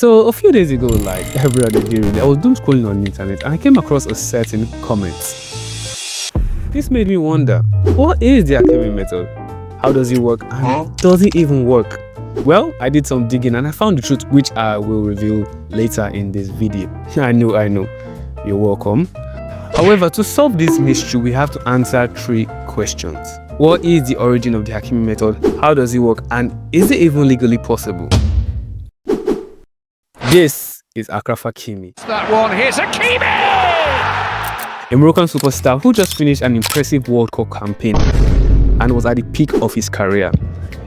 So a few days ago, like every other day really, I was doom scrolling on the internet and I came across a certain comment. This made me wonder, what is the Hakimi method? How does it work? And does it even work? Well, I did some digging and I found the truth, which I will reveal later in this video. I know, you're welcome. However, to solve this mystery, we have to answer 3 questions. What is the origin of the Hakimi method? How does it work? And is it even legally possible? This is Achraf Hakimi. That one, here's Hakimi! A Moroccan superstar who just finished an impressive World Cup campaign and was at the peak of his career.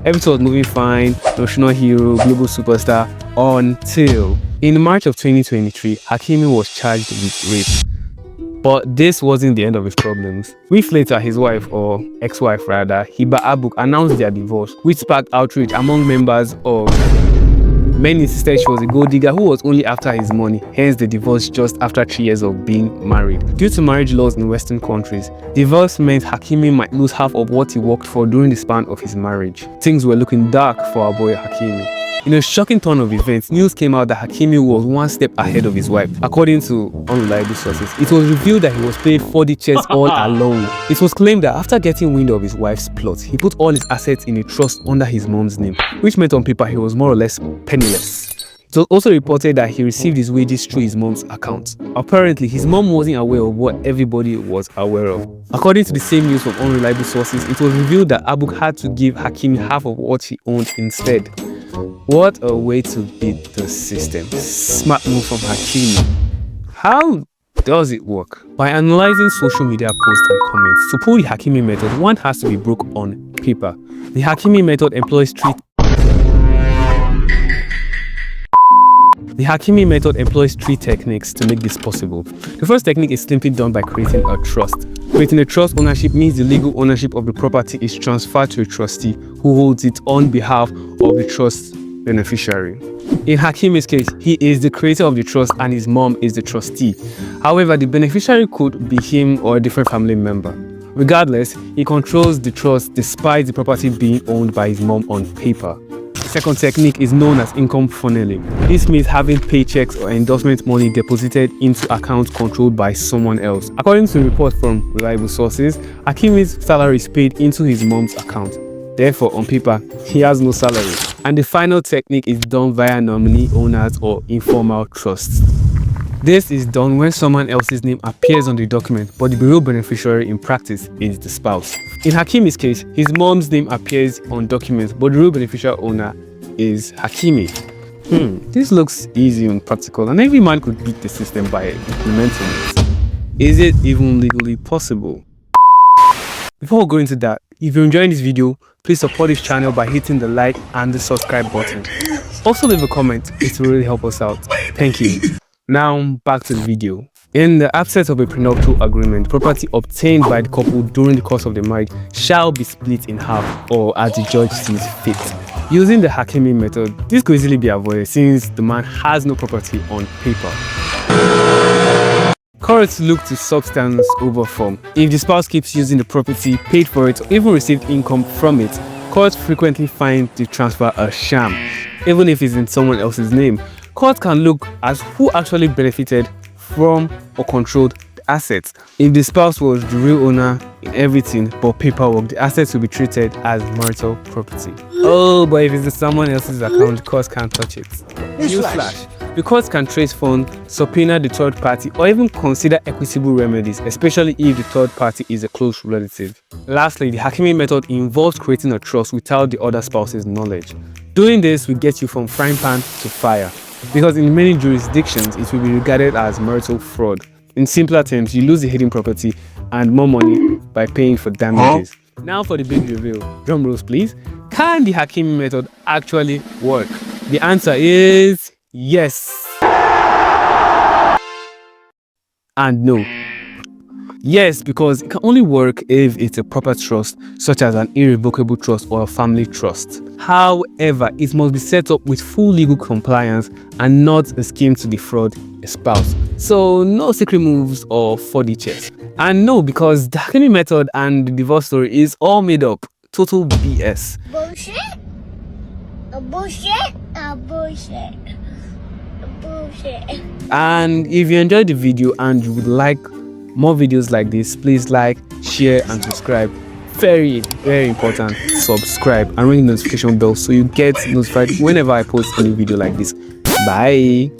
Everything was moving fine, national hero, global superstar, until in March of 2023, Hakimi was charged with rape. But this wasn't the end of his problems. Weeks later, his wife, or ex-wife rather, Hiba Abouk, announced their divorce, which sparked outrage among members of... Many insisted she was a gold digger who was only after his money, hence the divorce just after 3 years of being married. Due to marriage laws in Western countries, divorce meant Hakimi might lose half of what he worked for during the span of his marriage. Things were looking dark for our boy Hakimi. In a shocking turn of events, news came out that Hakimi was one step ahead of his wife. According to unreliable sources, it was revealed that he was playing 4D chess all alone. It was claimed that after getting wind of his wife's plot, he put all his assets in a trust under his mom's name, which meant on paper he was more or less penniless. It was also reported that he received his wages through his mom's account. Apparently, his mom wasn't aware of what everybody was aware of. According to the same news from unreliable sources, it was revealed that Abouk had to give Hakimi half of what he owned instead. What a way to beat the system. Smart move from Hakimi. How does it work? By analyzing social media posts and comments, to pull the Hakimi method, one has to be broke on paper. The Hakimi method employs three techniques to make this possible. The first technique is simply done by creating a trust. Creating a trust ownership means the legal ownership of the property is transferred to a trustee who holds it on behalf of the trust beneficiary. In Hakimi's case, he is the creator of the trust and his mom is the trustee. However, the beneficiary could be him or a different family member. Regardless, he controls the trust despite the property being owned by his mom on paper. The second technique is known as income funneling. This means having paychecks or endorsement money deposited into accounts controlled by someone else. According to a report from reliable sources, Hakimi's salary is paid into his mom's account. Therefore, on paper, he has no salary. And the final technique is done via nominee owners or informal trusts. This is done when someone else's name appears on the document, but the real beneficiary in practice is the spouse. In Hakimi's case, his mom's name appears on documents, but the real beneficial owner is Hakimi. This looks easy and practical, and every man could beat the system by implementing it. Is it even legally possible? Before we go into that, if you're enjoying this video, please support this channel by hitting the like and the subscribe button. Also leave a comment, it will really help us out. Thank you. Now back to the video. In the absence of a prenuptial agreement, property obtained by the couple during the course of the marriage shall be split in half or as the judge sees fit. Using the Hakimi method, this could easily be avoided since the man has no property on paper. Courts look to substance over form. If the spouse keeps using the property, paid for it, or even received income from it, courts frequently find the transfer a sham, even if it's in someone else's name. Courts can look at who actually benefited from or controlled the assets. If the spouse was the real owner in everything but paperwork, the assets will be treated as marital property. Oh, but if it's in someone else's account, the courts can't touch it. Newsflash. The courts can trace funds, subpoena the third party, or even consider equitable remedies, especially if the third party is a close relative. Lastly, the Hakimi method involves creating a trust without the other spouse's knowledge. Doing this will get you from frying pan to fire, because in many jurisdictions, it will be regarded as marital fraud. In simpler terms, you lose the hidden property and more money by paying for damages. Now for the big reveal. Drum rolls please. Can the Hakimi method actually work? The answer is yes and no. Yes, because it can only work if it's a proper trust, such as an irrevocable trust or a family trust. However, it must be set up with full legal compliance and not a scheme to defraud a spouse. So no secret moves or 4D chess. And no, because the Hakimi method and the divorce story is all made up. Total BS. Bullshit? A bullshit? A bullshit. And if you enjoyed the video and you would like more videos like this, please like, share and subscribe. Very important, subscribe and ring the notification bell so you get notified whenever I post a new video like this. Bye.